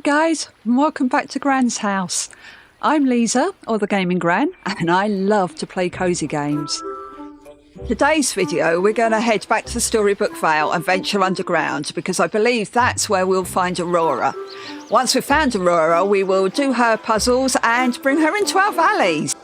guys, and welcome back to Gran's house. I'm Lisa, or the Gaming Gran, and I love to play cosy games. Today's video, we're going to head back to the Storybook Vale and venture underground because I believe that's where we'll find Aurora. Once we've found Aurora, we will do her puzzles and bring her into our valleys.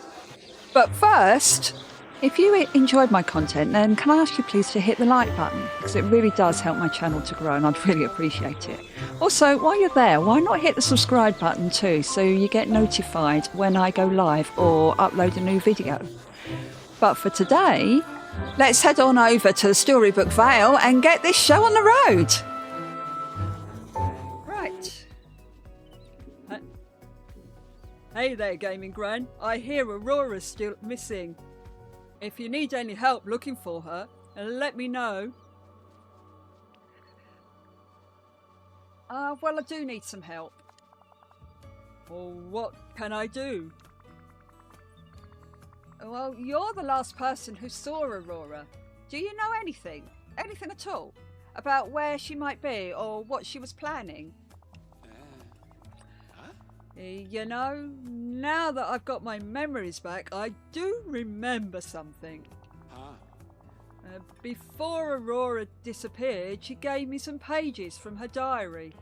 But first, if you enjoyed my content, then can I ask you please to hit the like button, because it really does help my channel to grow and I'd really appreciate it. Also, while you're there, why not hit the subscribe button too, so you get notified when I go live or upload a new video. But for today, let's head on over to the Storybook Vale and get this show on the road. Right. Hey there, Gaming Gran. I hear Aurora's still missing. If you need any help looking for her, let me know. Well, I do need some help. Well, what can I do? Well, you're the last person who saw Aurora. Do you know anything at all, about where she might be or what she was planning? You know, now that I've got my memories back, I do remember something. Before Aurora disappeared, she gave me some pages from her diary.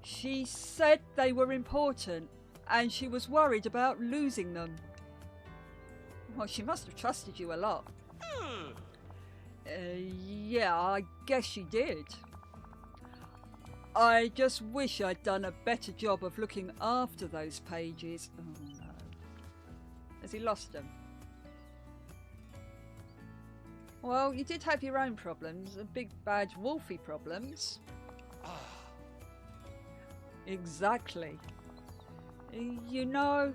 She said they were important, and she was worried about losing them. Well, she must have trusted you a lot. Yeah, I guess she did. I just wish I'd done a better job of looking after those pages. Oh no. Has he lost them? Well, you did have your own problems, big bad wolfy problems. Exactly. You know,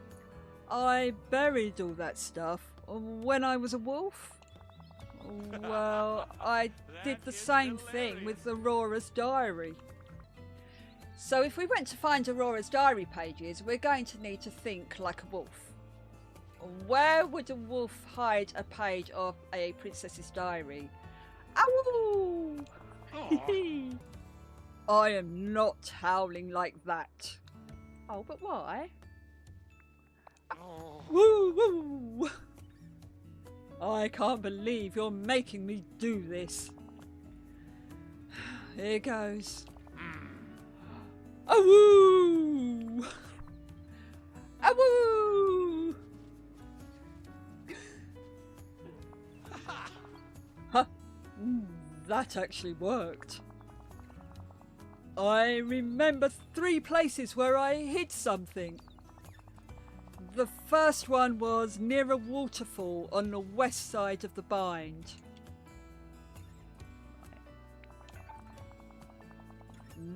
I buried all that stuff when I was a wolf. Well, I did the same thing with Aurora's diary. So if we went to find Aurora's diary pages, we're going to need to think like a wolf. Where would a wolf hide a page of a princess's diary? Ow! I am not howling like that. Oh, but why? Woo woo! I can't believe you're making me do this. Here goes. Awoo! Awoo! Huh? That actually worked. I remember 3 places where I hid something. The first one was near a waterfall on the west side of the bind.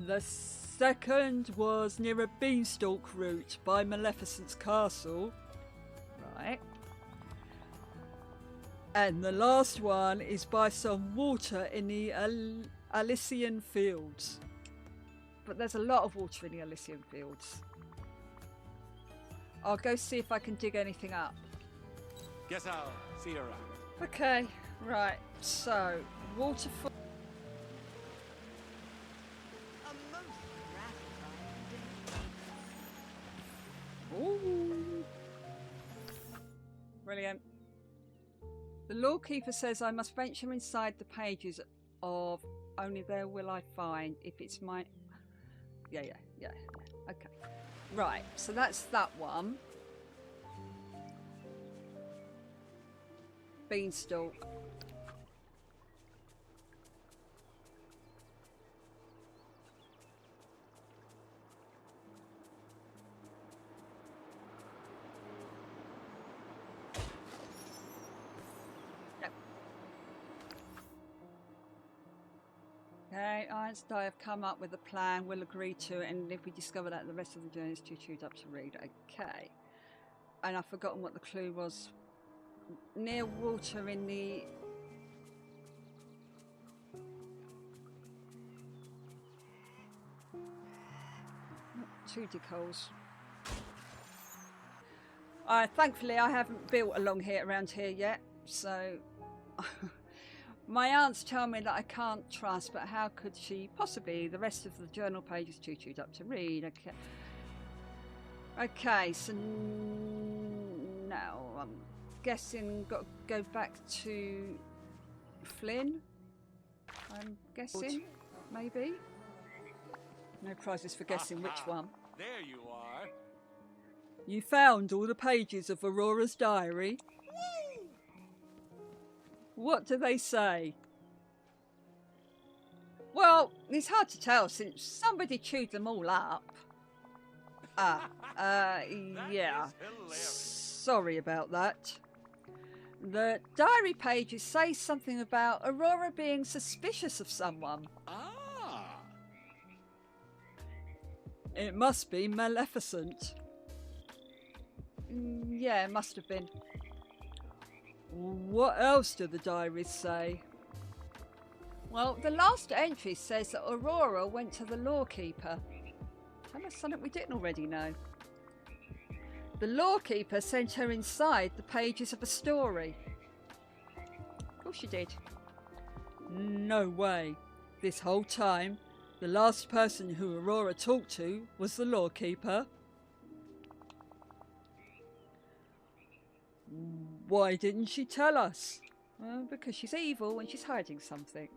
The second was near a beanstalk root by Maleficent's castle. Right. And the last one is by some water in the Elysian Fields. But there's a lot of water in the Elysian Fields. I'll go see if I can dig anything up. Guess I'll see you around. Okay, right. So, waterfall. Ooh. Brilliant. The lawkeeper says I must venture inside the pages of Only There Will I Find if it's my... Yeah. Okay. Right, so that's that one. Beanstalk. Okay, I and I have come up with a plan. We'll agree to it, and if we discover that the rest of the journey is too chewed up to read. Okay. And I've forgotten what the clue was. Near water in the... Two dig holes. Thankfully, I haven't built along here around here yet, so... My aunts tell me that I can't trust, but how could she possibly? The rest of the journal page is too chewed up to read. Okay, so now I'm guessing got to go back to Flynn. I'm guessing, maybe. No prizes for guessing which one. There you are. You found all the pages of Aurora's diary? What do they say? Well, it's hard to tell since somebody chewed them all up. Yeah. Sorry about that. The diary pages say something about Aurora being suspicious of someone. Ah. It must be Maleficent. Yeah, it must have been. What else do the diaries say? Well, the last entry says that Aurora went to the lawkeeper. Tell us something we didn't already know. The lawkeeper sent her inside the pages of a story. Of course she did. No way. This whole time, the last person who Aurora talked to was the lawkeeper. Why didn't she tell us? Well, because she's evil and she's hiding something.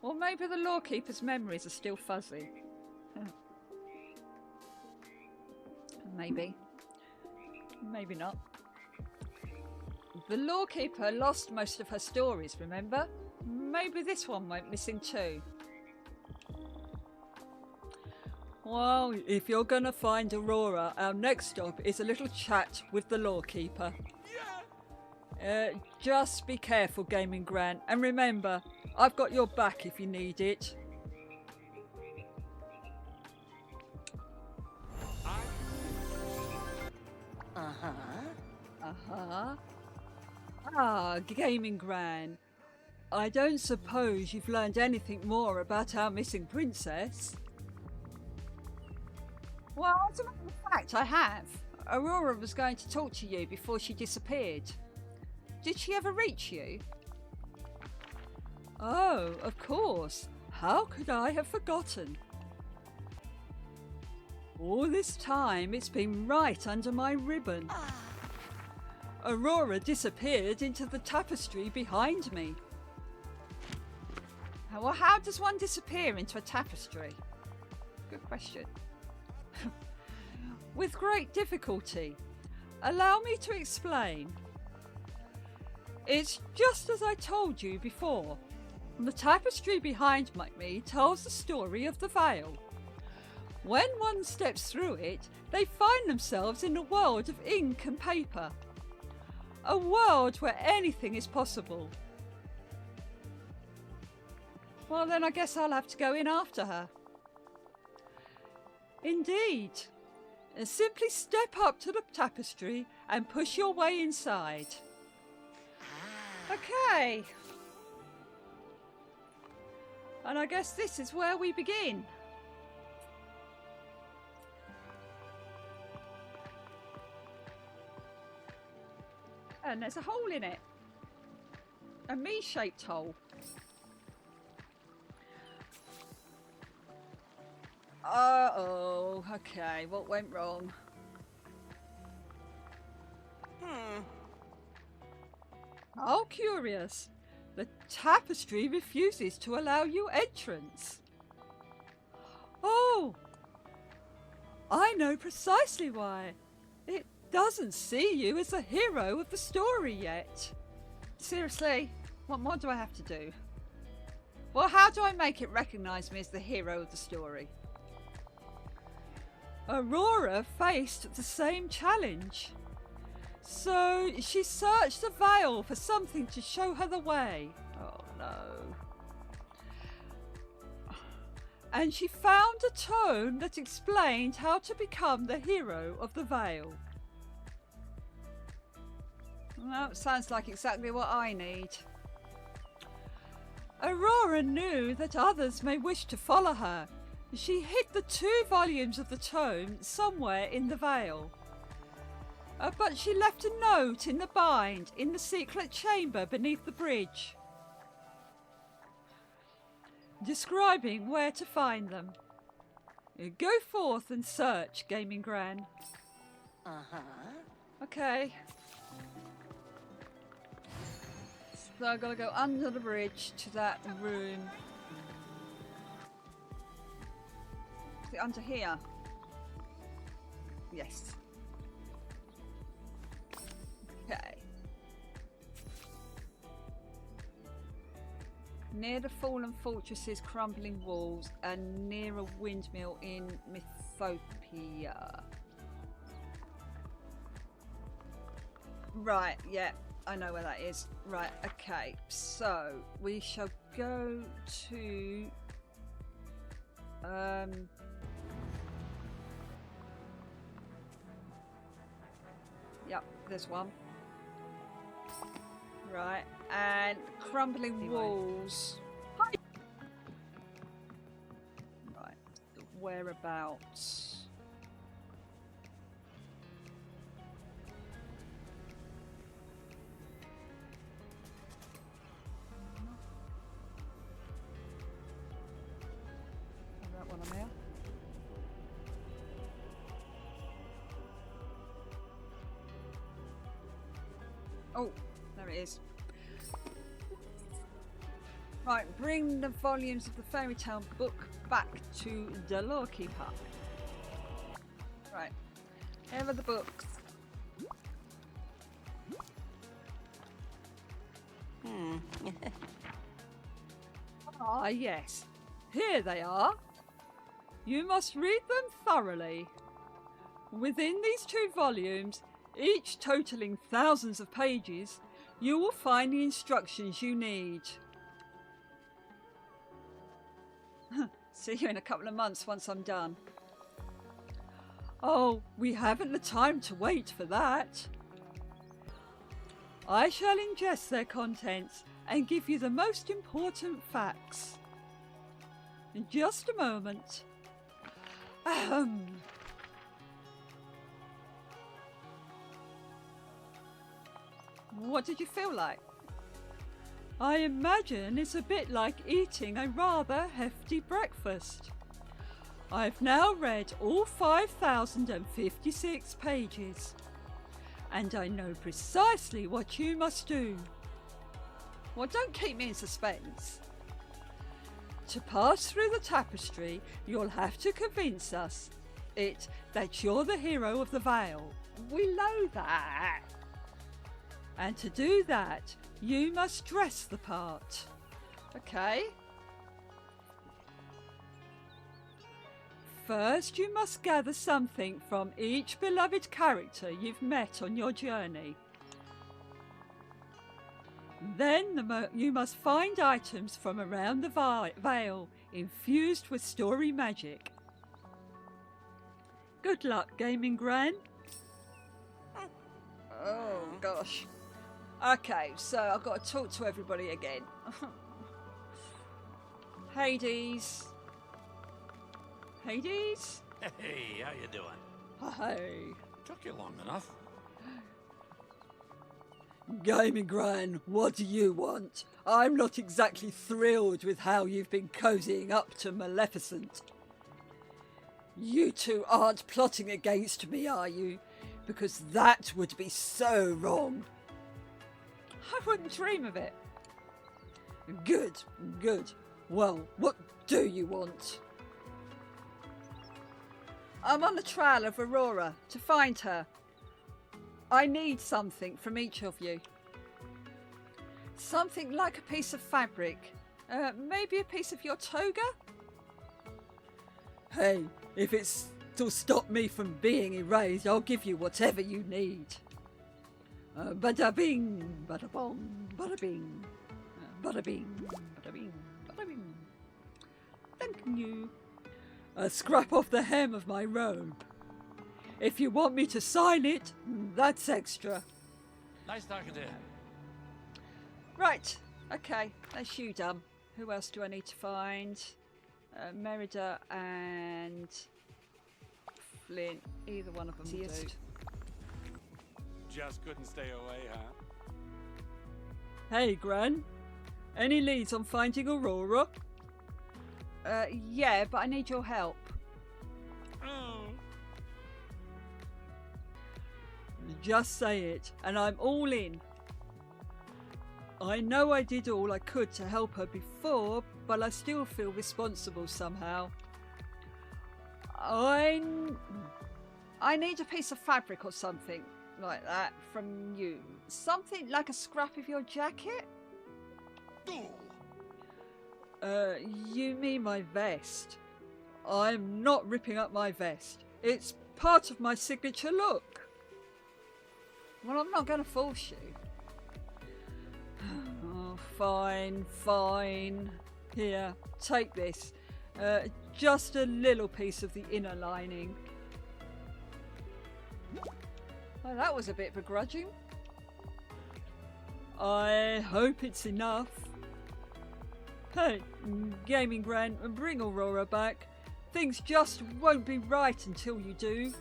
Or maybe the lawkeeper's memories are still fuzzy. Maybe. Maybe not. The lawkeeper lost most of her stories, remember? Maybe this one went missing too. Well, if you're gonna find Aurora, our next stop is a little chat with the lawkeeper. Yeah. Just be careful, Gaming Gran, and remember, I've got your back if you need it. Ah, Gaming Gran. I don't suppose you've learned anything more about our missing princess? Well, as a matter of fact, I have. Aurora was going to talk to you before she disappeared. Did she ever reach you? Oh, of course. How could I have forgotten? All this time, it's been right under my ribbon. Aurora disappeared into the tapestry behind me. Well, how does one disappear into a tapestry? Good question. With great difficulty. Allow me to explain. It's just as I told you before. The tapestry behind me tells the story of the veil. When one steps through it, they find themselves in a world of ink and paper. A world where anything is possible. Well, then I guess I'll have to go in after her. Indeed. Simply step up to the tapestry and push your way inside. Okay. And I guess this is where we begin. And there's a hole in it. A me-shaped hole. Uh-oh, okay, what went wrong? How curious. The tapestry refuses to allow you entrance. Oh! I know precisely why. It doesn't see you as the hero of the story yet. Seriously, what more do I have to do? Well, how do I make it recognise me as the hero of the story? Aurora faced the same challenge. So she searched the veil for something to show her the way. Oh no. And she found a tome that explained how to become the hero of the veil. Well, sounds like exactly what I need. Aurora knew that others may wish to follow her. She hid the 2 volumes of the tome somewhere in the veil. But she left a note in the bind in the secret chamber beneath the bridge, describing where to find them. Go forth and search, Gaming Gran. Okay. So I've got to go under the bridge to that room. Is it under here? Yes. Okay. Near the fallen fortress's crumbling walls and near a windmill in Mythopia. Right, yeah, I know where that is. Right, okay, so we shall go to yep, there's one. Right, and crumbling walls. Right, whereabouts? That one on there. Oh, there it is. Right, bring the volumes of the fairy tale book back to the lawkeeper. Right, here are the books. Ah, yes. Here they are. You must read them thoroughly. Within these 2 volumes, each totaling thousands of pages, you will find the instructions you need. See you in a couple of months once I'm done. Oh, we haven't the time to wait for that. I shall ingest their contents and give you the most important facts. In just a moment. What did you feel like? I imagine it's a bit like eating a rather hefty breakfast. I've now read all 5,056 pages, and I know precisely what you must do. Well, don't keep me in suspense. To pass through the tapestry, you'll have to convince us that you're the hero of the Vale. We know that. And to do that, you must dress the part. Okay. First, you must gather something from each beloved character you've met on your journey. Then you must find items from around the Vale infused with story magic. Good luck, Gaming Gran. Oh, gosh. Okay, so I've got to talk to everybody again. Hades. Hades? Hey, how you doing? Hey. Took you long enough. Gaming Gran, what do you want? I'm not exactly thrilled with how you've been cozying up to Maleficent. You two aren't plotting against me, are you? Because that would be so wrong. I wouldn't dream of it. Good, good. Well, what do you want? I'm on the trail of Aurora to find her. I need something from each of you. Something like a piece of fabric. Maybe a piece of your toga? Hey, if it's to stop me from being erased, I'll give you whatever you need. Bada bing, bada bong, bada bing, bada bing, bada bing, bada bing. Thank you. A scrap off the hem of my robe. If you want me to sign it, that's extra. Nice talking to you. Right, okay, that's you done. Who else do I need to find? Merida and Flint. Either one of them will do. just couldn't stay away, huh? Hey, Gran. Any leads on finding Aurora? Yeah, but I need your help. Oh. Just say it, and I'm all in. I know I did all I could to help her before, but I still feel responsible somehow. I need a piece of fabric or something like that from you. Something like a scrap of your jacket? You mean my vest? I'm not ripping up my vest. It's part of my signature look. Well, I'm not going to force you. Oh, fine, fine. Here, take this. Just a little piece of the inner lining. Well, that was a bit begrudging. I hope it's enough. Hey, Gaming Gran, bring Aurora back. Things just won't be right until you do.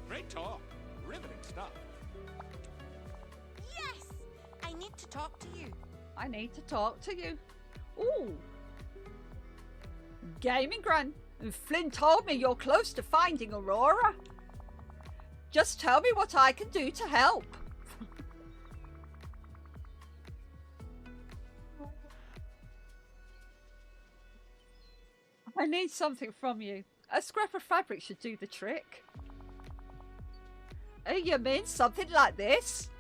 Great talk. Riveting stuff. Yes! I need to talk to you. I need to talk to you. Ooh. Gaming Gran, Flynn told me you're close to finding Aurora. Just tell me what I can do to help. I need something from you. A scrap of fabric should do the trick. You mean something like this?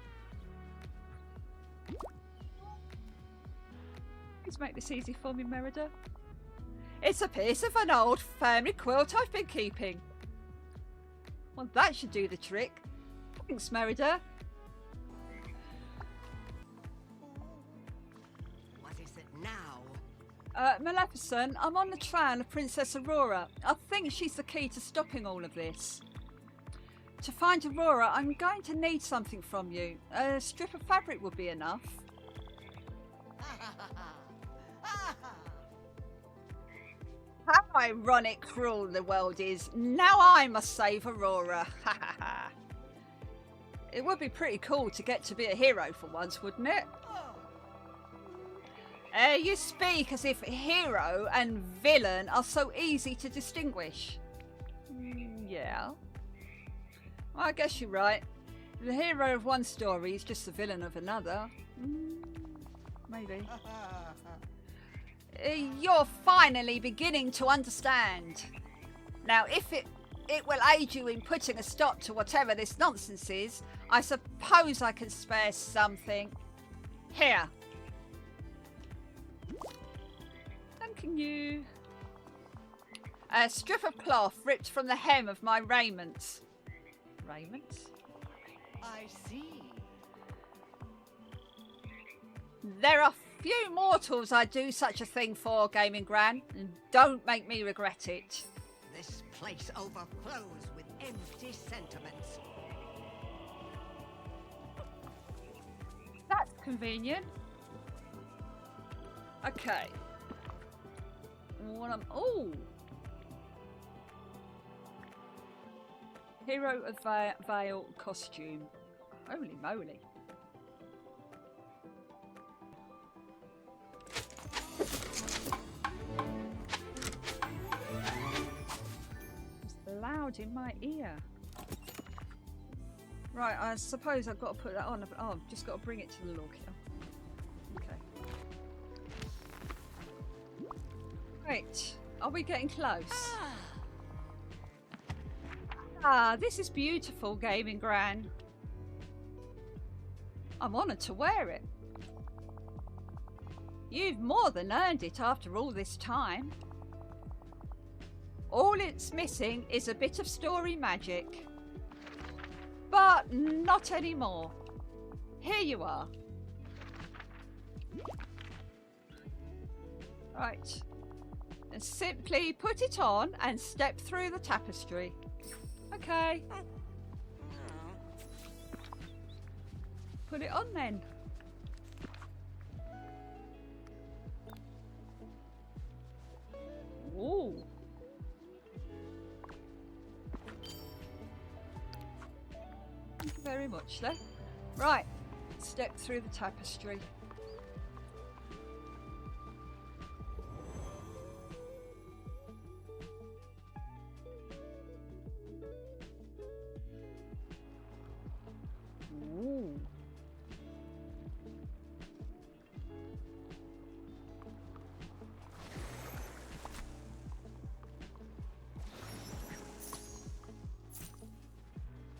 Please make this easy for me, Merida. It's a piece of an old family quilt I've been keeping. Well, that should do the trick. Thanks, Merida. What is it now? Maleficent, I'm on the trail of Princess Aurora. I think she's the key to stopping all of this. To find Aurora, I'm going to need something from you. A strip of fabric would be enough. How ironic cruel the world is. Now I must save Aurora. It would be pretty cool to get to be a hero for once, wouldn't it? You speak as if hero and villain are so easy to distinguish. Yeah. Well, I guess you're right. The hero of one story is just the villain of another. Maybe. You're finally beginning to understand. Now, if it will aid you in putting a stop to whatever this nonsense is, I suppose I can spare something. Here. Thanking you. A strip of cloth ripped from the hem of my raiment. Raiment? I see. There are few mortals I'd do such a thing for, Gaming Gran, and don't make me regret it. This place overflows with empty sentiments. That's convenient. Okay. What I'm... Oh! Hero of Vale costume. Holy moly. It's loud in my ear. Right, I suppose I've got to put that on. Oh, I've just got to bring it to the log here. Okay. Right, are we getting close? Ah, this is beautiful, Gaming Gran. I'm honoured to wear it. You've more than earned it after all this time. All it's missing is a bit of story magic. But not anymore. Here you are. Right. And simply put it on and step through the tapestry. Okay. Put it on then. Ooh. Thank you very very much then. Right, step through the tapestry. Ooh.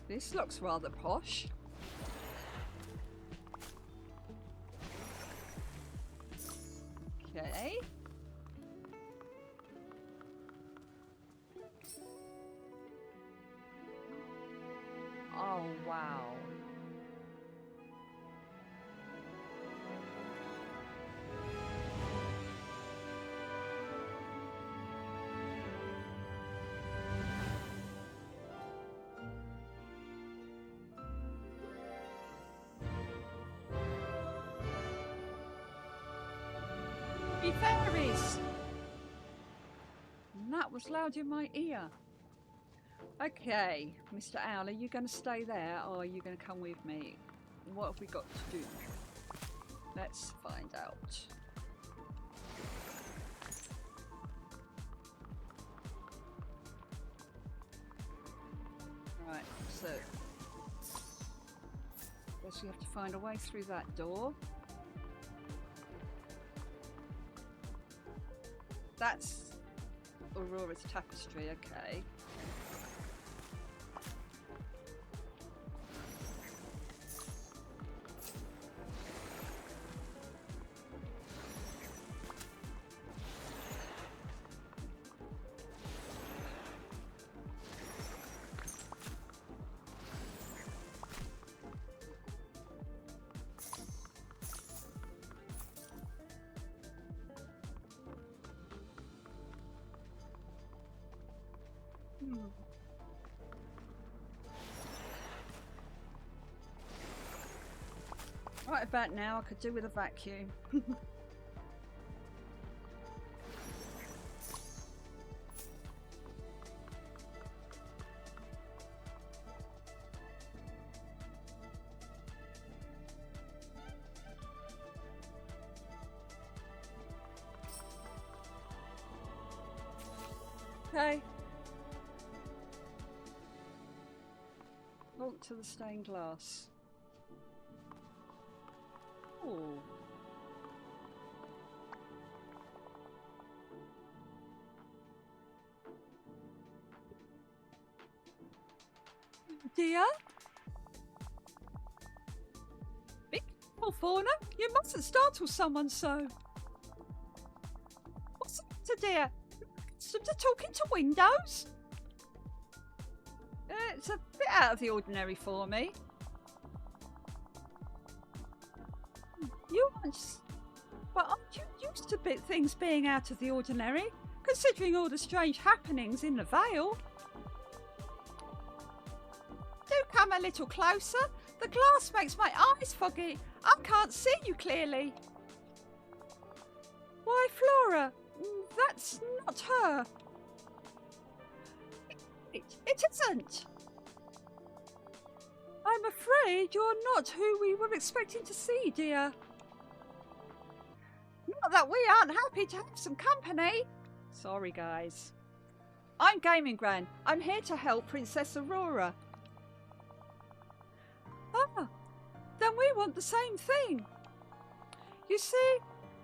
This looks rather posh. Okay. Oh, wow. Be fairies! And that was loud in my ear. Okay, Mr. Owl, are you going to stay there or are you going to come with me? What have we got to do? Let's find out. Right, so guess we have to find a way through that door. That's Aurora's tapestry, okay. Right about now, I could do with a vacuum. Okay. Walk to the stained glass. Ooh. Dear? Big fauna, you mustn't startle someone so. What's the matter, dear? Something talking to windows? It's a bit out of the ordinary for me. You aren't, but aren't you used to things being out of the ordinary, considering all the strange happenings in the Vale? Do come a little closer. The glass makes my eyes foggy. I can't see you clearly. Why, Flora, that's not her. It isn't. I'm afraid you're not who we were expecting to see, dear. Not that we aren't happy to have some company. Sorry, guys. I'm Gaming Gran. I'm here to help Princess Aurora. Ah, then we want the same thing. You see,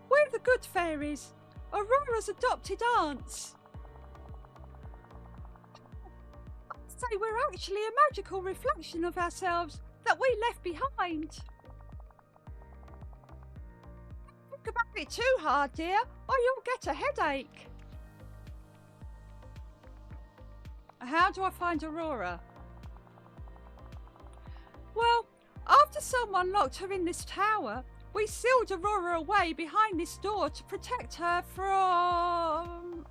we're the good fairies, Aurora's adopted aunts. I'd say we're actually a magical reflection of ourselves that we left behind. Don't think about it too hard, dear, or you'll get a headache. How do I find Aurora? Well, after someone locked her in this tower, we sealed Aurora away behind this door to protect her from...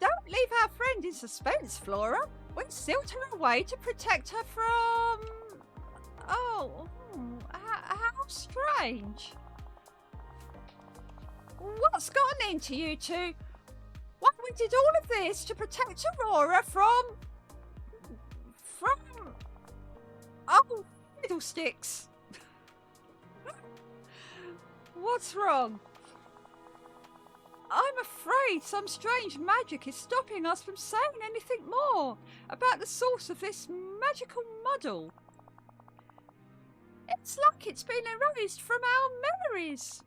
Don't leave our friend in suspense, Flora. We sealed her away to protect her from... Oh, how strange. What's gotten into you two? we did all of this to protect Aurora from... Oh, fiddlesticks. What's wrong? I'm afraid some strange magic is stopping us from saying anything more about the source of this magical muddle. It's like it's been erased from our memories.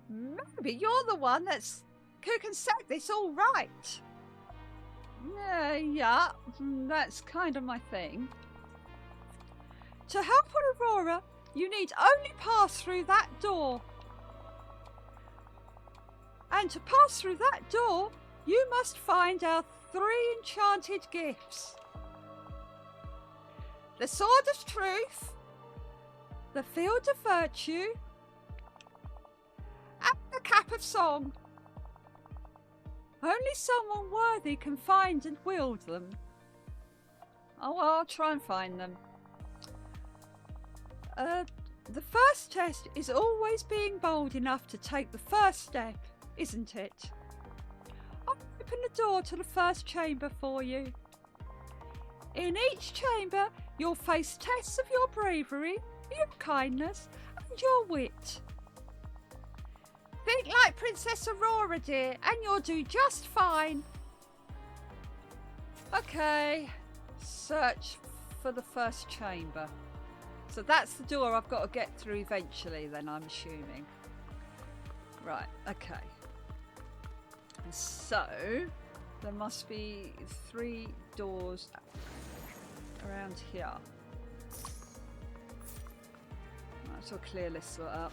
Maybe you're the one who can set this all right. Yeah, that's kind of my thing. To help Aurora, you need only pass through that door. And to pass through that door, you must find our 3 enchanted gifts. The Sword of Truth, the Field of Virtue, and the Cap of Song. Only someone worthy can find and wield them. Oh, well, I'll try and find them. The first test is always being bold enough to take the first step, isn't it? I'll open the door to the first chamber for you. In each chamber, you'll face tests of your bravery, your kindness, and your wit. Think like Princess Aurora, dear, and you'll do just fine. Okay, search for the first chamber. So that's the door I've got to get through eventually, then, I'm assuming. Right, okay. So, there must be 3 doors around here. Right, so I'll clear this lot up.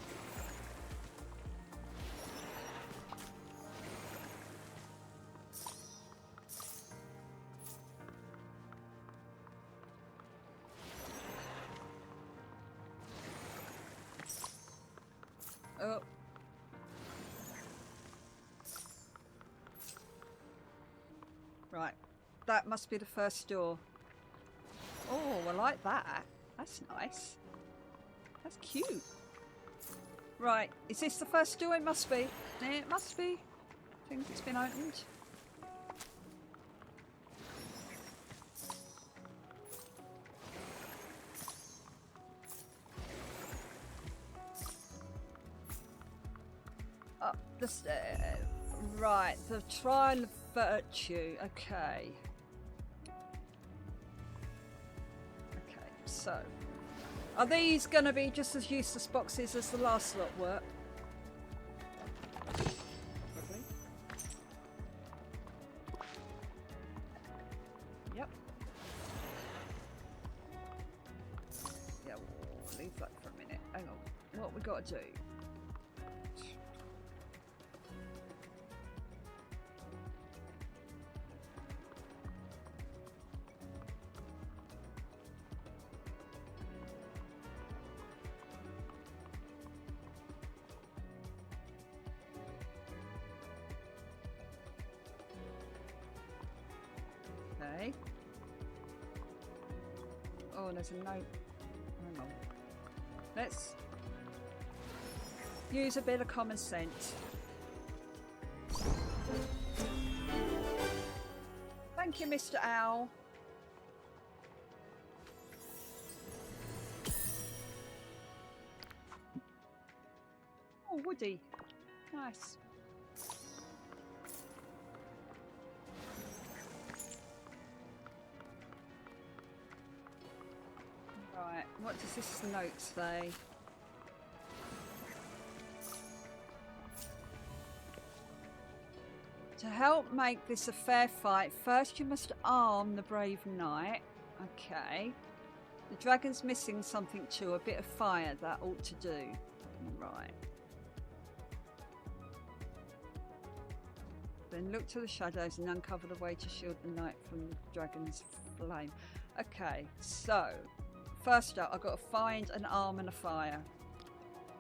Oh. Right, that must be the first door. Oh, I like that. That's nice. That's cute. Right, is this the first door? It must be. It must be. I think it's been opened. Up the stairs. Right, the trial of virtue. Okay. Okay, so are these going to be just as useless boxes as the last lot were? Probably. Yep. Yeah, we'll leave that for a minute. Hang on. What we got to do? Okay. Oh, and there's a note. Hang on. Let's use a bit of common sense. Thank you, Mr. Owl. Oh, Woody. Nice. Right, what does this note say? To help make this a fair fight, first you must arm the brave knight. Okay. The dragon's missing something too, a bit of fire that ought to do. Right. Then look to the shadows and uncover the way to shield the knight from the dragon's flame. Okay, so first up, I've got to find an arm and a fire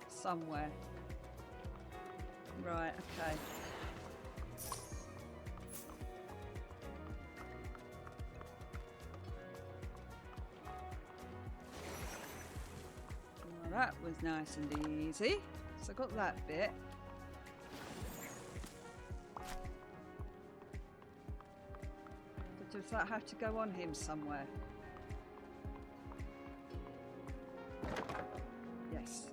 somewhere. Right, okay. Well, that was nice and easy. So I got that bit. that have to go on him somewhere? Yes.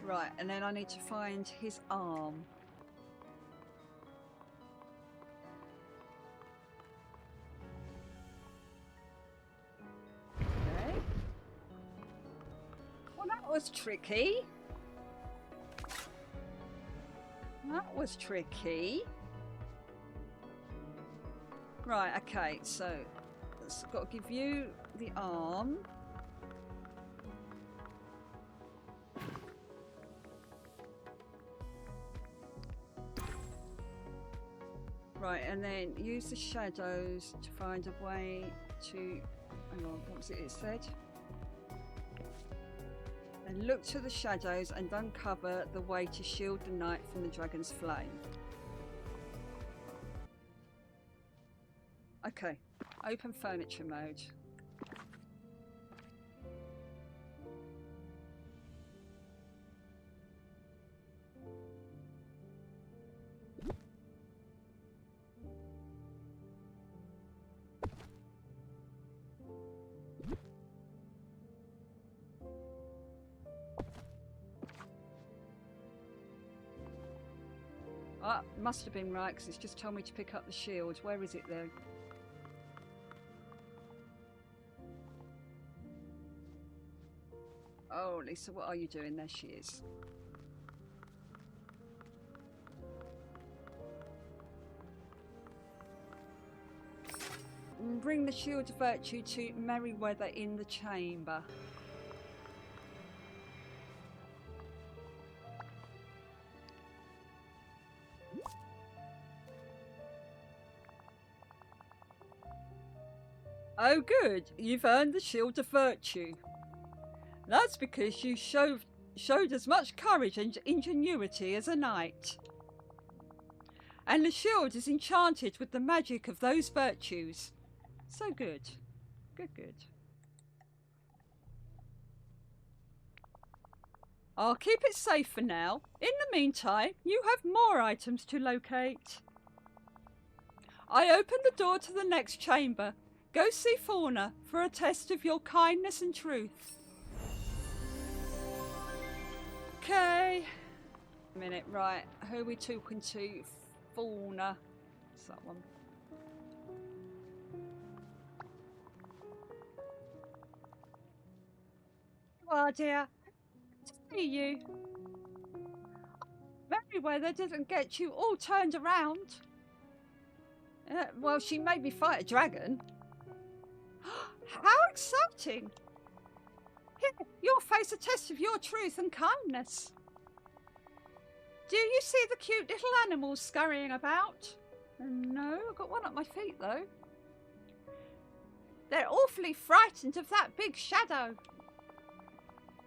Right, and then I need to find his arm. Okay. Well, that was tricky. That was tricky. Right, okay, so it's got to give you the arm. Right, and then use the shadows to find a way to... Hang on, what was it said? And look to the shadows and uncover the way to shield the knight from the dragon's flame. Okay, open furniture mode. Ah, must have been right because it's just told me to pick up the shield. Where is it though? Oh, Lisa, what are you doing? There she is. Bring the shield of virtue to Merryweather in the chamber. Oh good, you've earned the shield of virtue. That's because you showed as much courage and ingenuity as a knight. And the shield is enchanted with the magic of those virtues. So good. Good, good. I'll keep it safe for now. In the meantime, you have more items to locate. I open the door to the next chamber. Go see Fauna for a test of your kindness and truth. Okay. A minute, right. Who are we talking to? Fauna. What's that one? Oh dear. See you. Merryweather didn't get you all turned around. Well, she made me fight a dragon. How exciting! Here, you'll face a test of your truth and kindness. Do you see the cute little animals scurrying about? No, I've got one at my feet though. They're awfully frightened of that big shadow.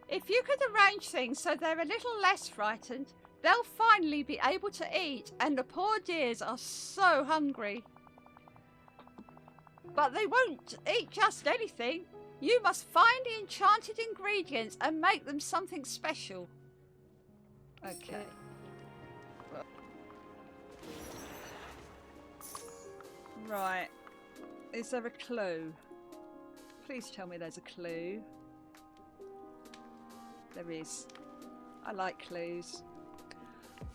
If you could arrange things so they're a little less frightened, they'll finally be able to eat, and the poor dears are so hungry. But they won't eat just anything. You must find the enchanted ingredients and make them something special. Okay. Right. Is there a clue? Please tell me there's a clue. There is. I like clues.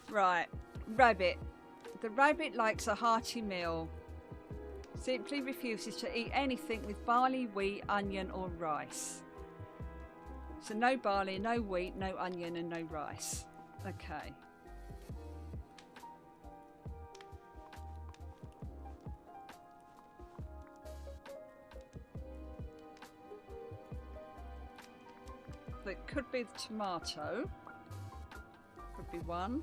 Right. Rabbit. The rabbit likes a hearty meal. Simply refuses to eat anything with barley, wheat, onion or rice. So no barley, no wheat, no onion and no rice. Okay. So it could be the tomato. Could be one.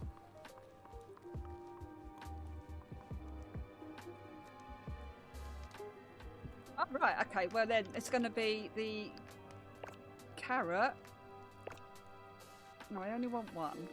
Oh, right, okay, well then it's going to be the carrot. No, I only want one.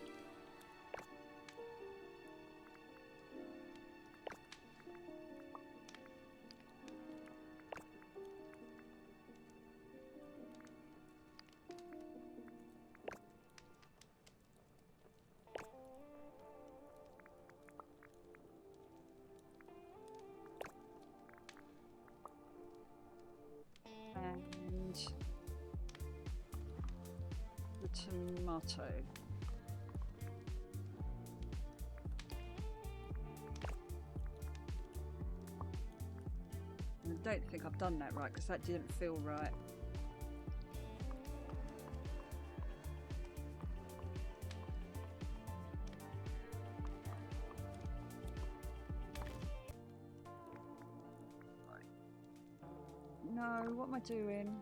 tomato. I don't think I've done that right because that didn't feel right. No, what am I doing?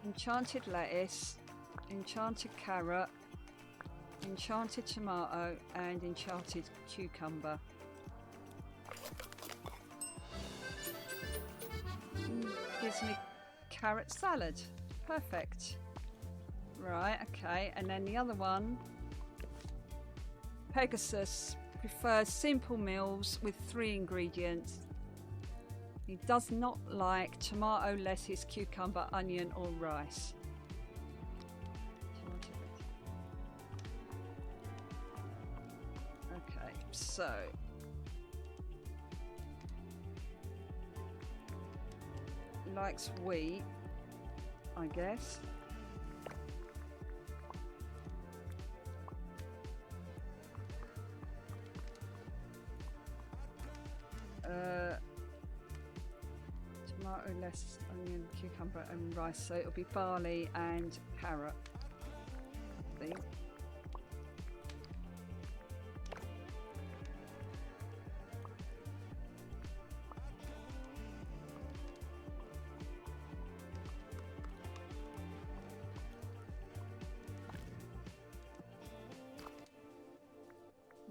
Enchanted lettuce, enchanted carrot, enchanted tomato, and enchanted cucumber. Gives me carrot salad. Perfect. Right, okay, and then the other one, Pegasus prefers simple meals with 3 ingredients. He does not like tomato, lettuce, cucumber, onion, or rice. Okay, so he likes wheat, I guess. Tomato, lettuce, onion, cucumber, and rice. So it'll be barley and carrot, I think.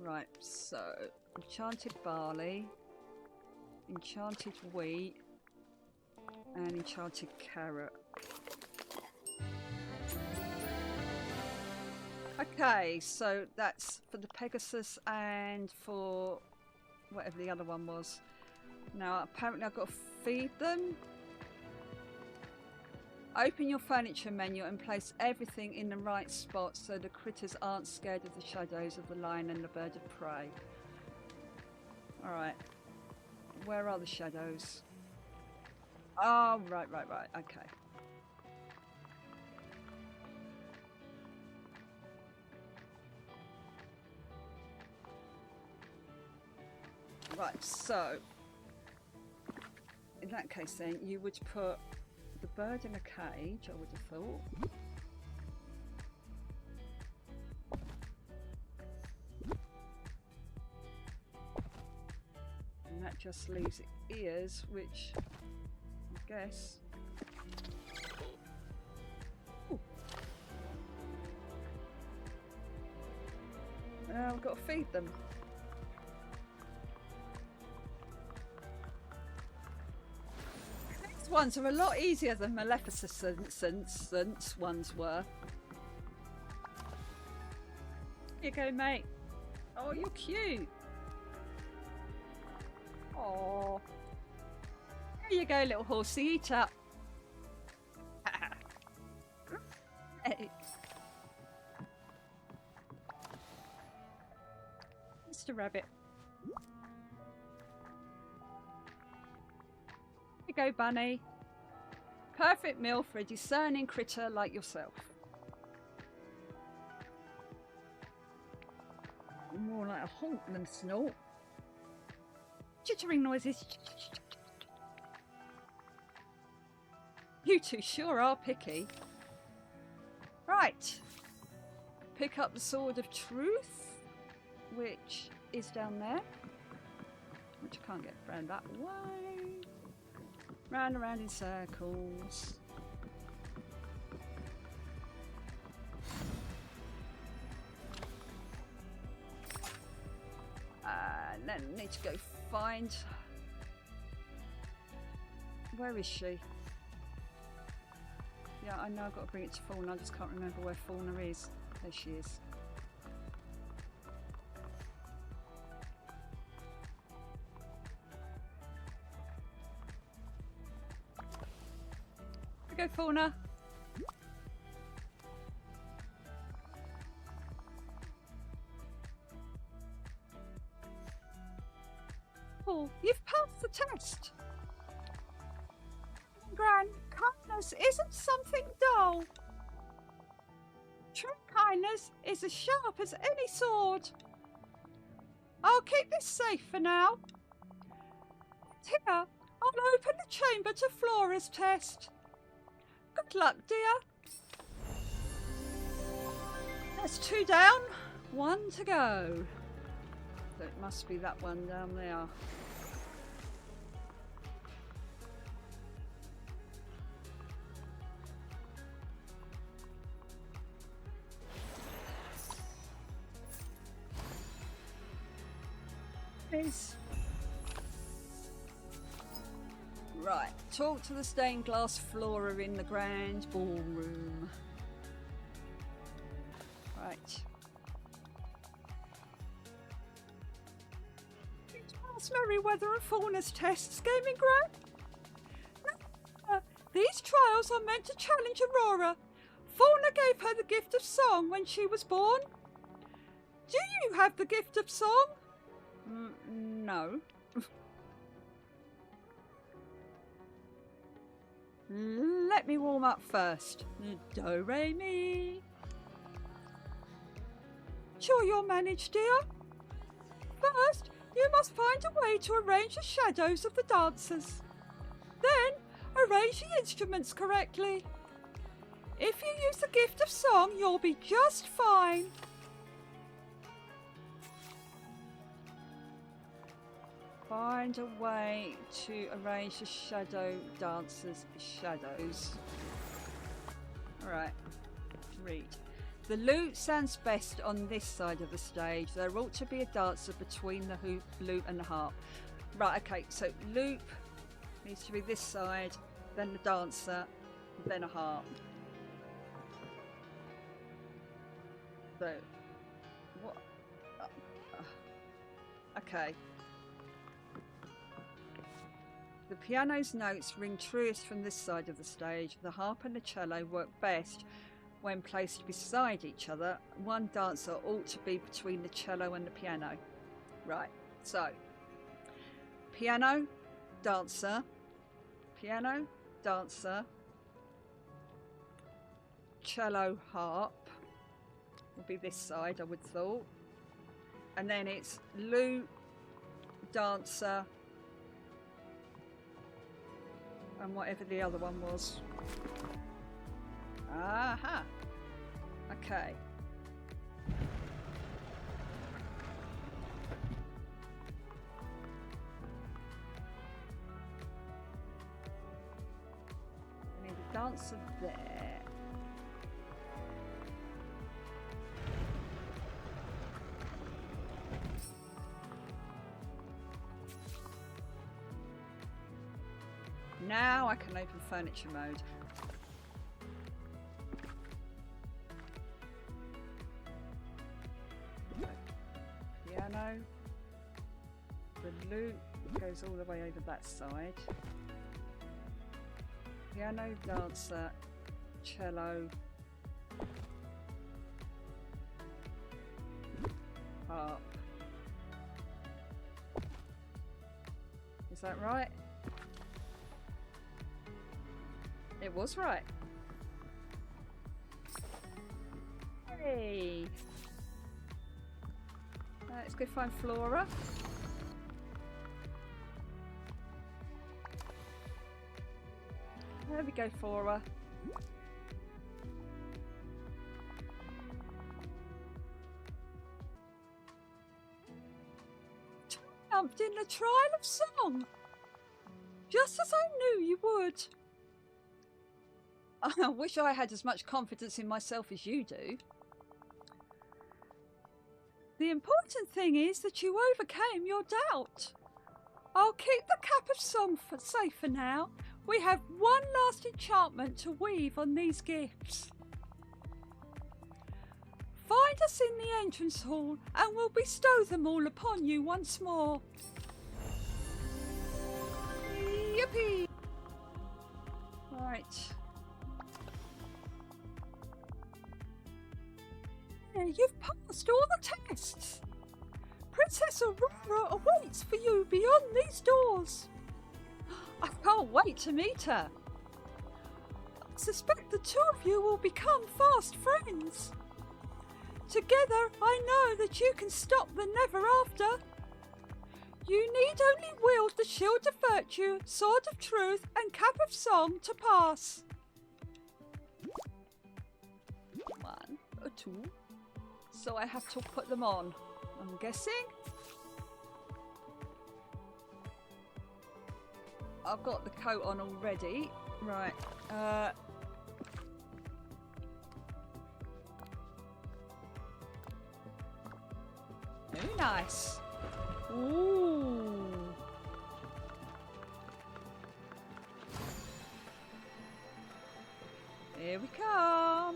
Right, so enchanted barley, enchanted wheat, and enchanted carrot. Okay, so that's for the Pegasus and for whatever the other one was. Now apparently I've got to feed them. Open your furniture menu and place everything in the right spot so the critters aren't scared of the shadows of the lion and the bird of prey. Alright. Where are the shadows? Oh, right, okay. Right, so in that case then you would put the bird in a cage, I would have thought. And that just leaves ears, which I guess. Ooh. Now I've got to feed them. These ones are a lot easier than Maleficent's ones were. Here you go, mate. Oh, you're cute. Oh, there you go, little horsey. Eat up. Hey. Mr. Rabbit. Here you go, Bunny. Perfect meal for a discerning critter like yourself. More like a honk than a snort. Chittering noises. You two sure are picky. Right. Pick up the Sword of Truth, which is down there. Which I can't get around that way. Round and round in circles. And then I need to go find... Where is she? Yeah, I know I've got to bring it to Fauna, I just can't remember where Fauna is. There she is. Here we go, Fauna. Wonderful! You've passed the test. Gran, kindness isn't something dull. True kindness is as sharp as any sword. I'll keep this safe for now. Here, I'll open the chamber to Flora's test. Good luck, dear. That's 2 down, 1 to go. So it must be that one down there. Please. Right, talk to the stained glass Flora in the grand ballroom. Right. It's past Merryweather and Fauna's tests, Gaming Gran. These trials are meant to challenge Aurora. Fauna gave her the gift of song when she was born. Do you have the gift of song? No. Let me warm up first. Do, re, mi. Sure you'll manage, dear. First, you must find a way to arrange the shadows of the dancers. Then, arrange the instruments correctly. If you use the gift of song, you'll be just fine. Find a way to arrange the shadow dancers' shadows. Alright, read. The lute sounds best on this side of the stage. There ought to be a dancer between the lute and the harp. Right, okay, so lute needs to be this side, then the dancer, then a harp. So, what? Okay. The piano's notes ring truest from this side of the stage. The harp and the cello work best when placed beside each other. One dancer ought to be between the cello and the piano. Right, so piano, dancer, cello, harp will be this side, I would thought. And then it's lute, dancer, and whatever the other one was. Aha! Okay. I need a dancer there. Now I can open furniture mode. Piano. The lute goes all the way over that side. Piano, dancer, cello, harp. Is that right? It was right. Hey! Let's go find Flora. There we go, Flora. Triumphed in the trial of song! Just as I knew you would. I wish I had as much confidence in myself as you do. The important thing is that you overcame your doubt. I'll keep the cap of song safe for now. We have one last enchantment to weave on these gifts. Find us in the entrance hall and we'll bestow them all upon you once more. Yippee! Right. You've passed all the tests. Princess Princess Aurora awaits for you beyond these doors. I can't wait to meet her. I suspect the two of you will become fast friends. Together, I know that you can stop the never after. You need only wield the shield of virtue, sword of truth, and cap of song to pass. 1 or 2. So I have to put them on, I'm guessing. I've got the coat on already. Right. Very nice. Ooh. Here we come.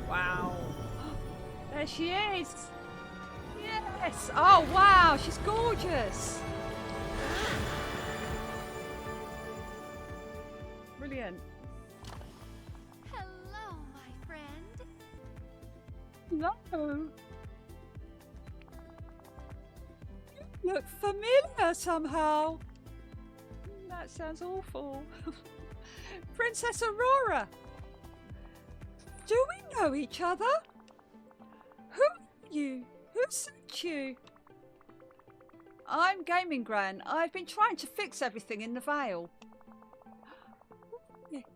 Wow. There she is. Yes. Oh, wow. She's gorgeous. Brilliant. Hello, my friend. No. You look familiar somehow. That sounds awful. Princess Aurora. Do we know each other? Who are you? Who sent you? I'm Gaming Gran. I've been trying to fix everything in the Vale.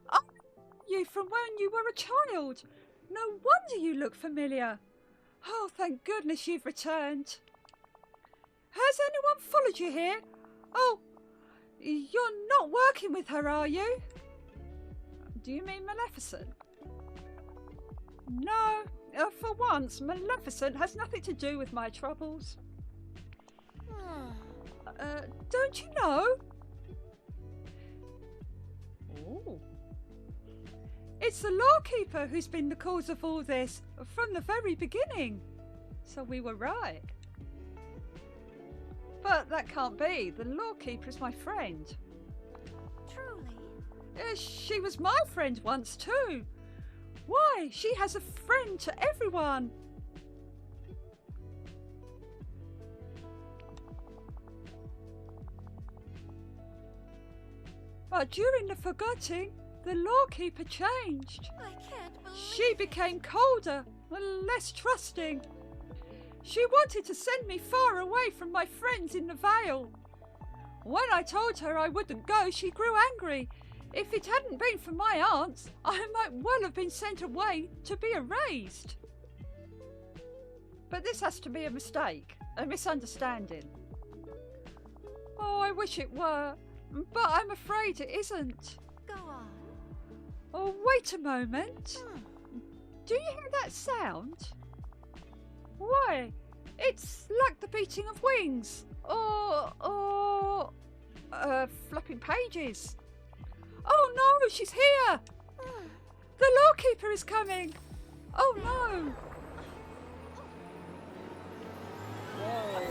I know you from when you were a child. No wonder you look familiar. Oh, thank goodness you've returned. Has anyone followed you here? Oh, you're not working with her, are you? Do you mean Maleficent? No, for once, Maleficent has nothing to do with my troubles. Don't you know? Oh. It's the lawkeeper who's been the cause of all this from the very beginning. So we were right. But that can't be. The lawkeeper is my friend. Truly? She was my friend once too. Why? She has a friend to everyone. But during the forgetting, the lawkeeper changed. I can't believe She became colder and less trusting. She wanted to send me far away from my friends in the Vale. When I told her I wouldn't go, she grew angry. If it hadn't been for my aunts, I might well have been sent away to be erased. But this has to be a mistake, a misunderstanding. Oh, I wish it were, but I'm afraid it isn't. Go on. Oh, wait a moment. Do you hear that sound? Why, it's like the beating of wings, or flapping pages. Oh no, she's here! The lawkeeper is coming! Oh no! Whoa.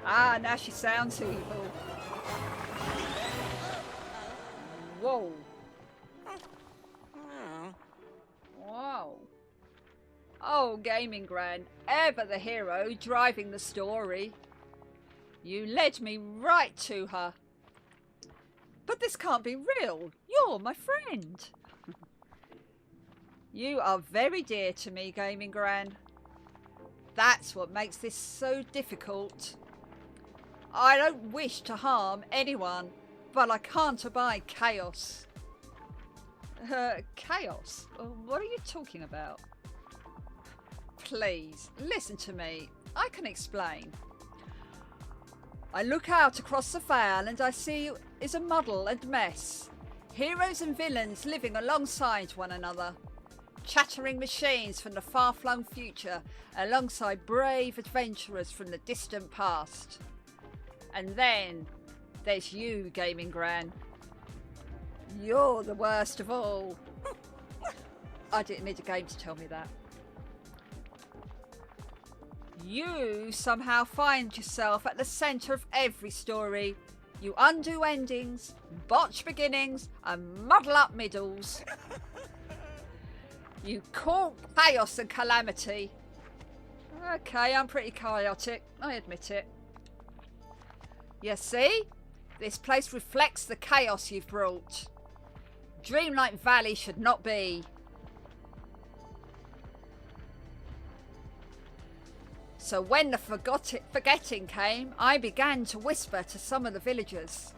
Ah, now she sounds evil. Whoa. Wow. Oh, Gaming Gran, ever the hero driving the story. You led me right to her. But this can't be real. You're my friend. You are very dear to me, Gaming Gran. That's what makes this so difficult. I don't wish to harm anyone, but I can't abide chaos. Chaos? What are you talking about? Please, listen to me. I can explain. I look out across the vale and I see is a muddle and mess. Heroes and villains living alongside one another. Chattering machines from the far-flung future alongside brave adventurers from the distant past. And then there's you, Gaming Gran. You're the worst of all. I didn't need a game to tell me that. You somehow find yourself at the centre of every story. You undo endings, botch beginnings, and muddle up middles. You cause chaos and calamity. Okay, I'm pretty chaotic, I admit it. You see? This place reflects the chaos you've brought. Dreamlight Valley should not be. So when the forgetting came, I began to whisper to some of the villagers.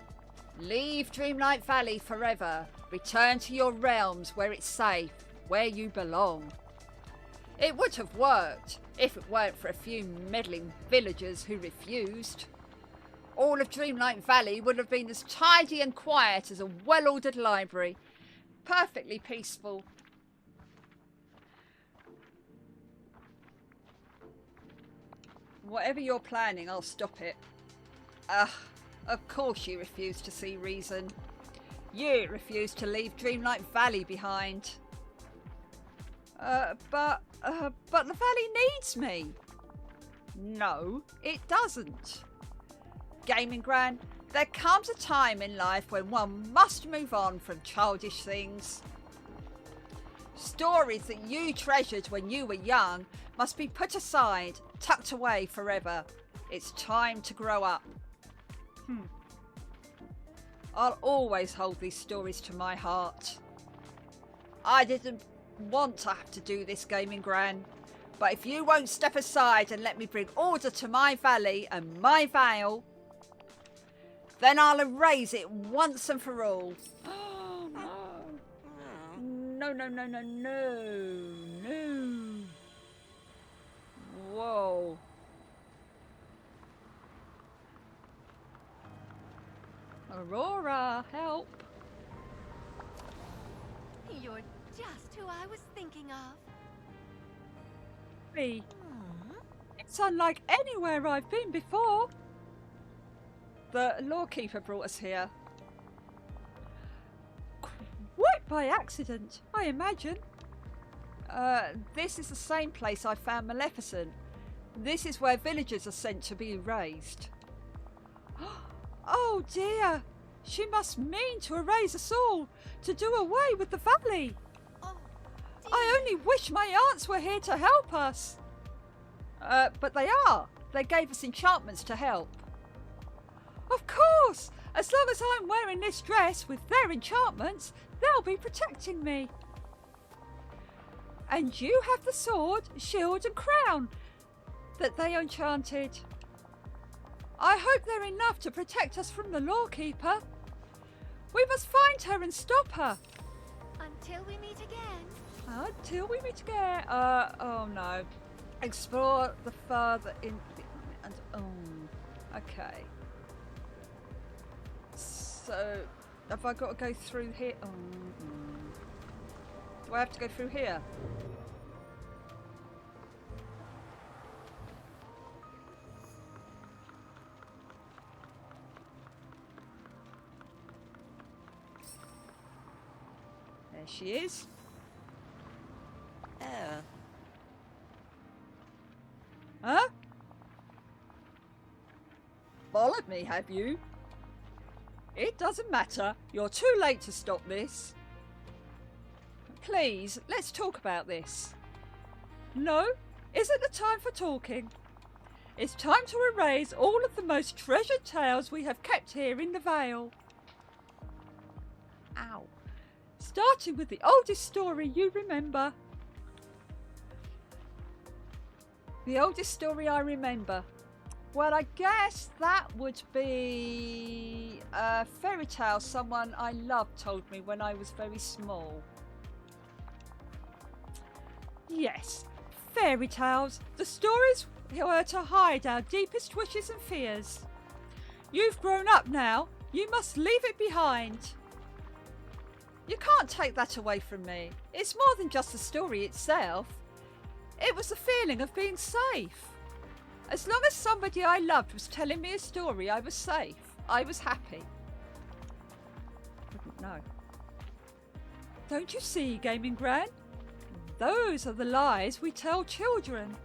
Leave Dreamlight Valley forever. Return to your realms where it's safe, where you belong. It would have worked if it weren't for a few meddling villagers who refused. All of Dreamlight Valley would have been as tidy and quiet as a well-ordered library. Perfectly peaceful. Whatever you're planning, I'll stop it. Of course you refuse to see reason. You refuse to leave Dreamlight Valley behind. But the valley needs me. No, it doesn't. Gaming Gran, there comes a time in life when one must move on from childish things. Stories that you treasured when you were young must be put aside, tucked away forever. It's time to grow up. I'll always hold these stories to my heart. I didn't want to have to do this, Gaming Gran, but if you won't step aside and let me bring order to my valley and my vale, then I'll erase it once and for all. Oh, no. No. Whoa. Aurora, help. You're just who I was thinking of. Me. It's unlike anywhere I've been before. The lawkeeper brought us here. Quite by accident, I imagine. This is the same place I found Maleficent. This is where villagers are sent to be erased. Oh dear! She must mean to erase us all, to do away with the valley. Oh, dear. I only wish my aunts were here to help us. But they are. They gave us enchantments to help. Of course! As long as I'm wearing this dress with their enchantments, they'll be protecting me. And you have the sword, shield and crown that they enchanted. I hope they're enough to protect us from the lawkeeper. We must find her and stop her. Until we meet again. Until we meet again. Oh no. Explore the further in... And, okay. So, have I got to go through here? Do I have to go through here? There she is. Huh? Followed me, have you? It doesn't matter. You're too late to stop this. Please, let's talk about this. No, isn't the time for talking. It's time to erase all of the most treasured tales we have kept here in the Vale. Ow. Starting with the oldest story you remember. The oldest story I remember. Well, I guess that would be a fairy tale someone I loved told me when I was very small. Yes, fairy tales. The stories were to hide our deepest wishes and fears. You've grown up now. You must leave it behind. You can't take that away from me. It's more than just the story itself. It was the feeling of being safe. As long as somebody I loved was telling me a story, I was safe. I was happy. Couldn't know. Don't you see, Gaming Gran? Those are the lies we tell children.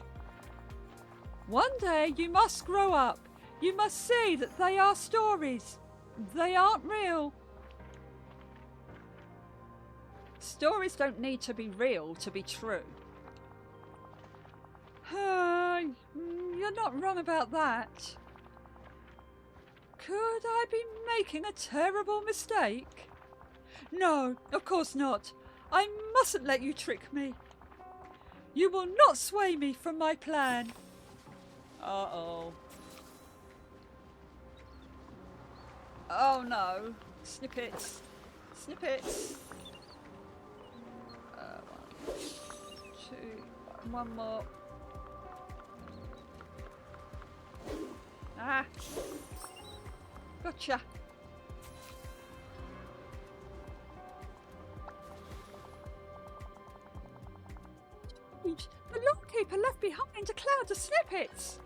One day you must grow up. You must see that they are stories. They aren't real. Stories don't need to be real to be true. You're not wrong about that. Could I be making a terrible mistake? No, of course not. I mustn't let you trick me. You will not sway me from my plan. Uh-oh. Oh no. Snippets. Snippets. 1, 2, one more. Ah. Gotcha. The lockkeeper left behind a cloud of snippets.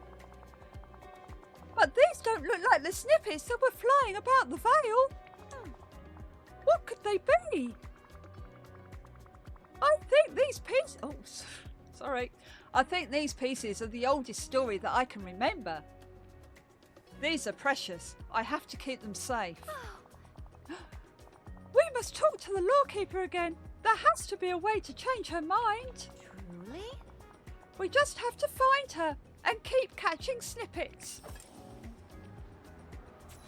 But these don't look like the snippets that were flying about the Vale. What could they be? I think these pieces... Oh, sorry. I think these pieces are the oldest story that I can remember. These are precious. I have to keep them safe. We must talk to the lawkeeper again. There has to be a way to change her mind. Truly? We just have to find her and keep catching snippets.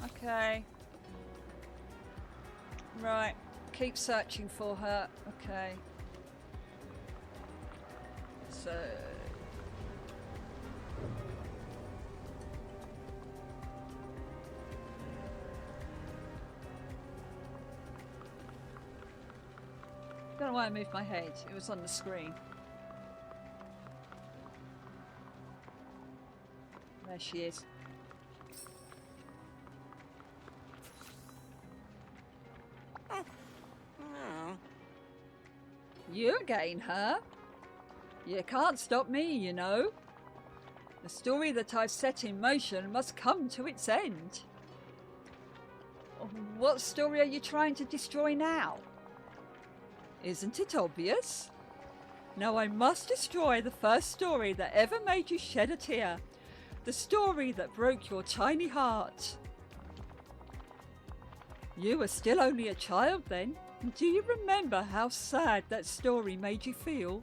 Okay. Right. Keep searching for her. Okay. So... I don't know why I moved my head. It was on the screen. There she is. You again, huh? You can't stop me, you know. The story that I've set in motion must come to its end. What story are you trying to destroy now? Isn't it obvious? Now I must destroy the first story that ever made you shed a tear. The story that broke your tiny heart. You were still only a child then. Do you remember how sad that story made you feel?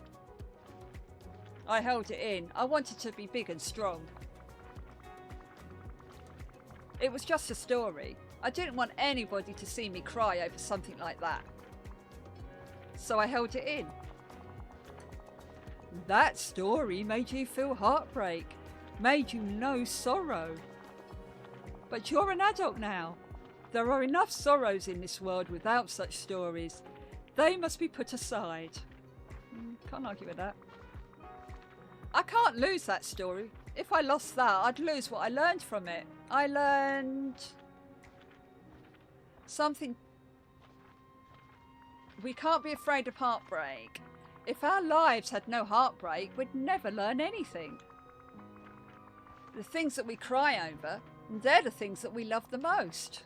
I held it in. I wanted to be big and strong. It was just a story. I didn't want anybody to see me cry over something like that. So I held it in. That story made you feel heartbreak, made you know sorrow. But you're an adult now. There are enough sorrows in this world without such stories. They must be put aside. Can't argue with that. I can't lose that story. If I lost that, I'd lose what I learned from it. I learned something. We can't be afraid of heartbreak. If our lives had no heartbreak, we'd never learn anything. The things that we cry over, they're the things that we love the most.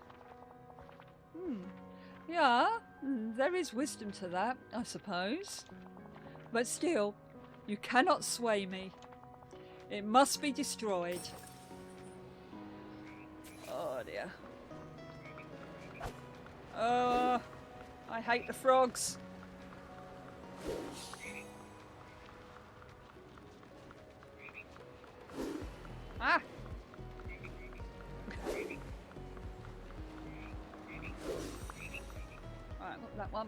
Yeah, there is wisdom to that, I suppose. But still, you cannot sway me. It must be destroyed. Oh dear. Oh, I hate the frogs. Ah! Alright, look at that one.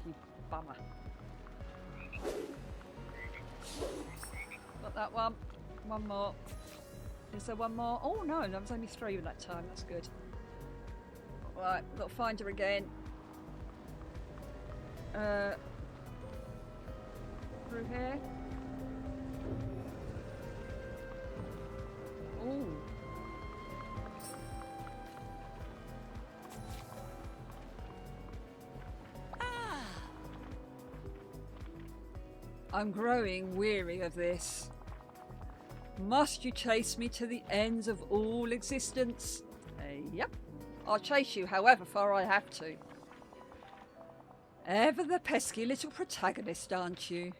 You bummer. Got that one. One more. Is there one more? Oh no, there was only 3 that time. That's good. Right, got to find her again. Through here. Ooh. I'm growing weary of this. Must you chase me to the ends of all existence? Yep. I'll chase you however far I have to. Ever the pesky little protagonist, aren't you?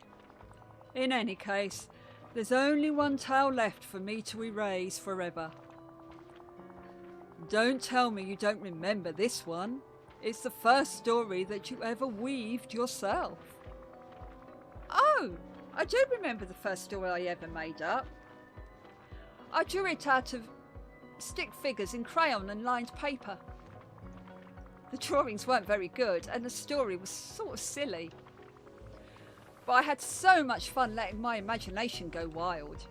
In any case, there's only one tale left for me to erase forever. Don't tell me you don't remember this one. It's the first story that you ever weaved yourself. Oh, I do remember the first story I ever made up. I drew it out of stick figures in crayon and lined paper. The drawings weren't very good and the story was sort of silly. But I had so much fun letting my imagination go wild.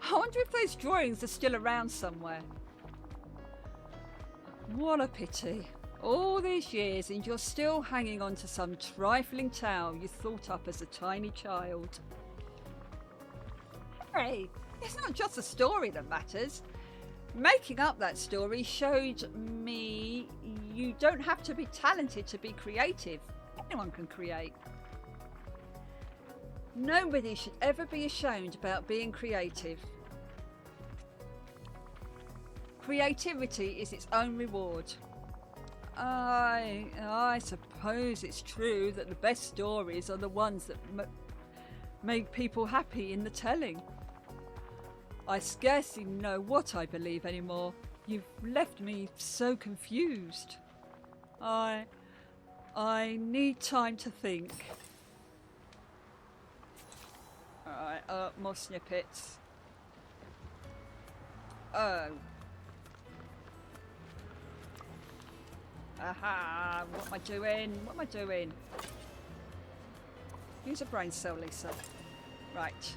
I wonder if those drawings are still around somewhere. What a pity. All these years and you're still hanging on to some trifling tale you thought up as a tiny child. Hey, it's not just the story that matters. Making up that story showed me you don't have to be talented to be creative. Anyone can create. Nobody should ever be ashamed about being creative. Creativity is its own reward. I suppose it's true that the best stories are the ones that make people happy in the telling. I scarcely know what I believe anymore. You've left me so confused. I need time to think. Alright, more snippets. Oh. Aha, what am I doing? What am I doing? Use a brain cell, Lisa. Right.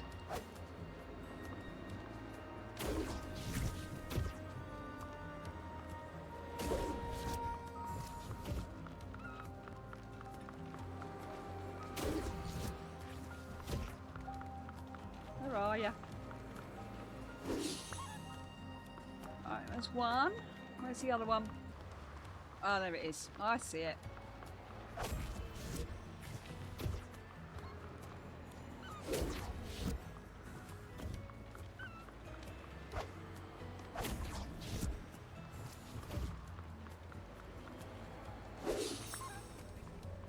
Where are ya? Alright, there's one. Where's the other one? Oh, there it is. I see it.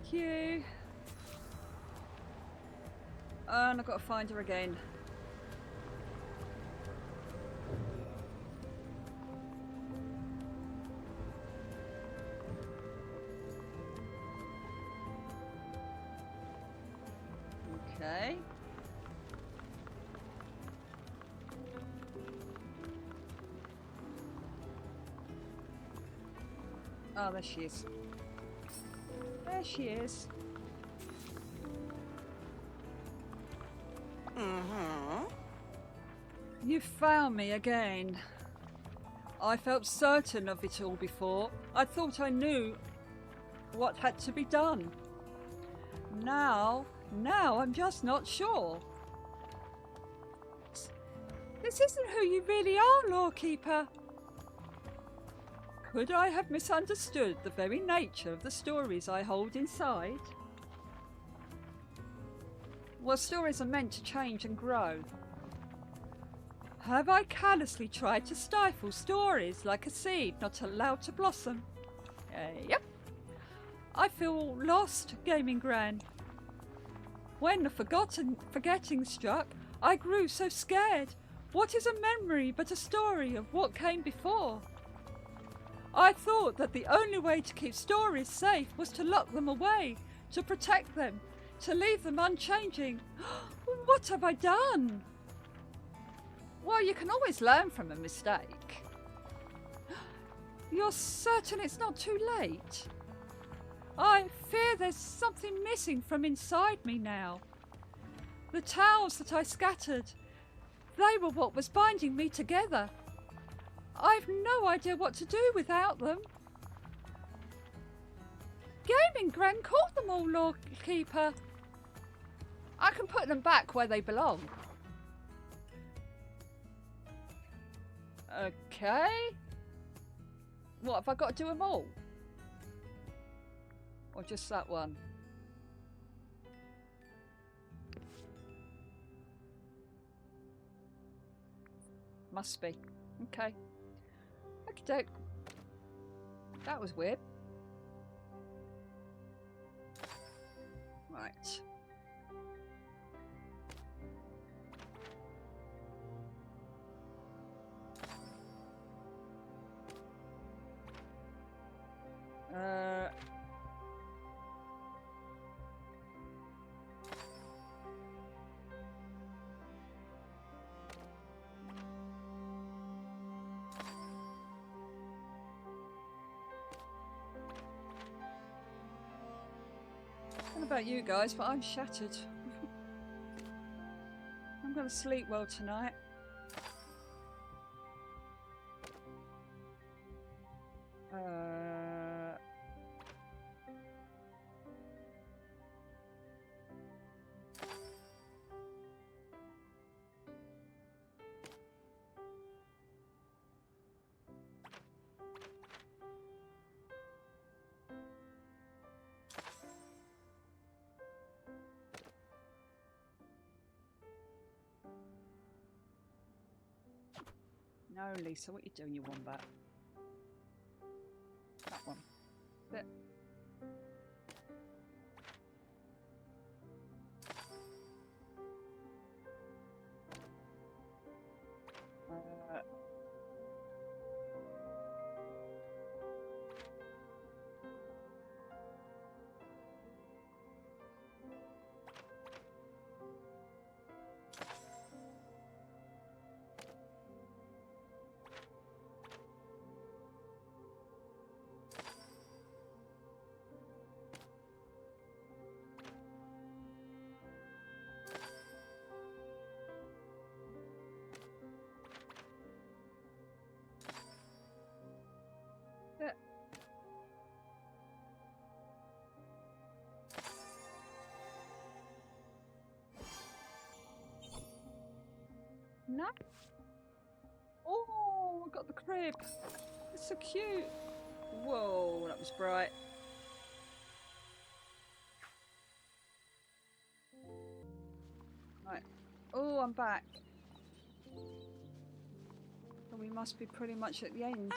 Cute. And I've got to find her again. Okay. Oh, there she is. There she is. You found me again. I felt certain of it all before. I thought I knew what had to be done. Now I'm just not sure. This isn't who you really are, Lawkeeper. Could I have misunderstood the very nature of the stories I hold inside? Well, stories are meant to change and grow. Have I callously tried to stifle stories like a seed not allowed to blossom? Yep. I feel lost, Gaming Gran. When the forgetting struck, I grew so scared. What is a memory but a story of what came before? I thought that the only way to keep stories safe was to lock them away, to protect them, to leave them unchanging. What have I done? Well, you can always learn from a mistake. You're certain it's not too late? I fear there's something missing from inside me now. The towels that I scattered, they were what was binding me together. I've no idea what to do without them. Gaming Gran caught them all, Lawkeeper. I can put them back where they belong. Okay. What, have I got to do them all? Or just that one? Must be. Okay. Okey-doke. That was weird. Right. don't know about you guys, but I'm shattered. I'm going to sleep well tonight. No, Lisa, what are you doing, you wombat? That one. There. No. Oh, I got the crib. It's so cute. Whoa, that was bright. Right. Oh, I'm back. And we must be pretty much at the end.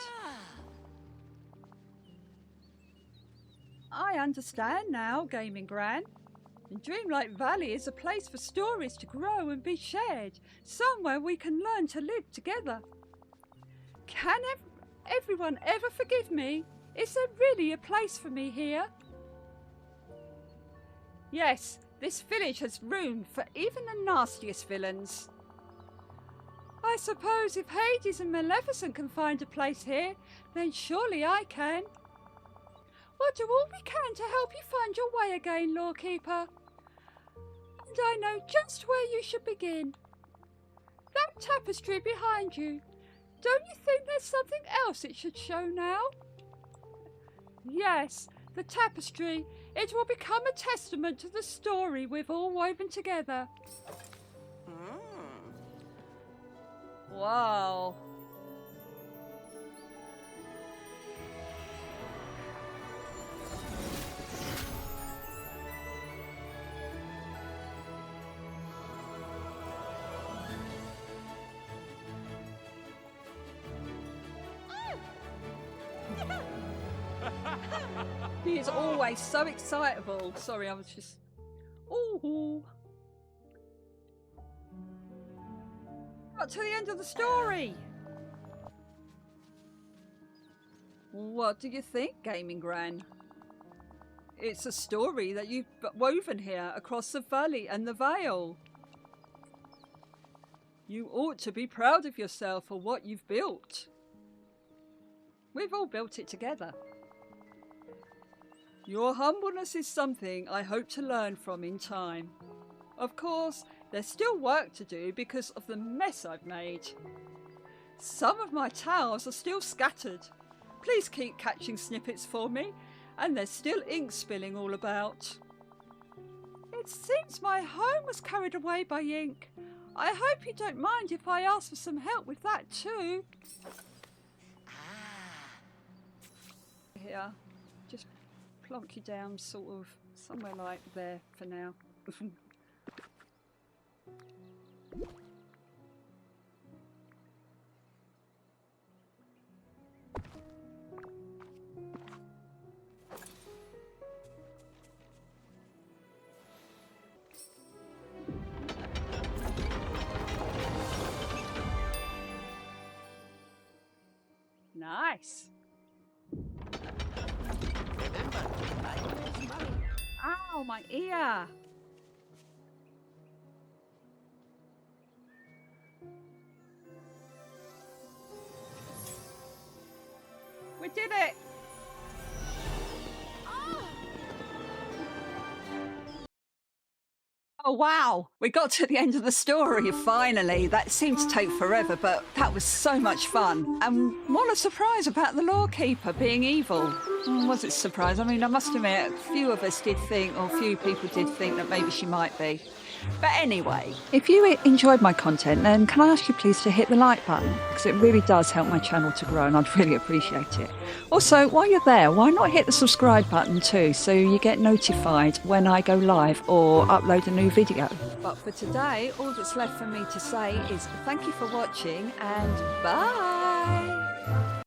I understand now, Gaming Gran. Dreamlight Valley is a place for stories to grow and be shared, somewhere we can learn to live together. Can everyone ever forgive me? Is there really a place for me here? Yes, this village has room for even the nastiest villains. I suppose if Hades and Maleficent can find a place here, then surely I can. We'll do all we can to help you find your way again, Lawkeeper. And I know just where you should begin. That tapestry behind you. Don't you think there's something else it should show now? Yes, the tapestry. It will become a testament to the story we've all woven together. Wow. He is always so excitable. Sorry, I was just... Ooh. Got to the end of the story. What do you think, Gaming Gran? It's a story that you've woven here across the valley and the Vale. You ought to be proud of yourself for what you've built. We've all built it together. Your humbleness is something I hope to learn from in time. Of course, there's still work to do because of the mess I've made. Some of my towels are still scattered. Please keep catching snippets for me, and there's still ink spilling all about. It seems my home was carried away by ink. I hope you don't mind if I ask for some help with that too. Here, just plonk you down sort of somewhere like there for now. Nice. Remember, time is money. Ow, my ear. We did it. Oh, wow. We got to the end of the story, finally. That seemed to take forever, but that was so much fun. And what a surprise about the lawkeeper being evil. Was it a surprise? I mean, I must admit, a few of us did think, or a few people did think that maybe she might be. But anyway, if you enjoyed my content, then can I ask you please to hit the like button? Because it really does help my channel to grow and I'd really appreciate it. Also, while you're there, why not hit the subscribe button too, so you get notified when I go live or upload a new video. But for today, all that's left for me to say is thank you for watching and bye!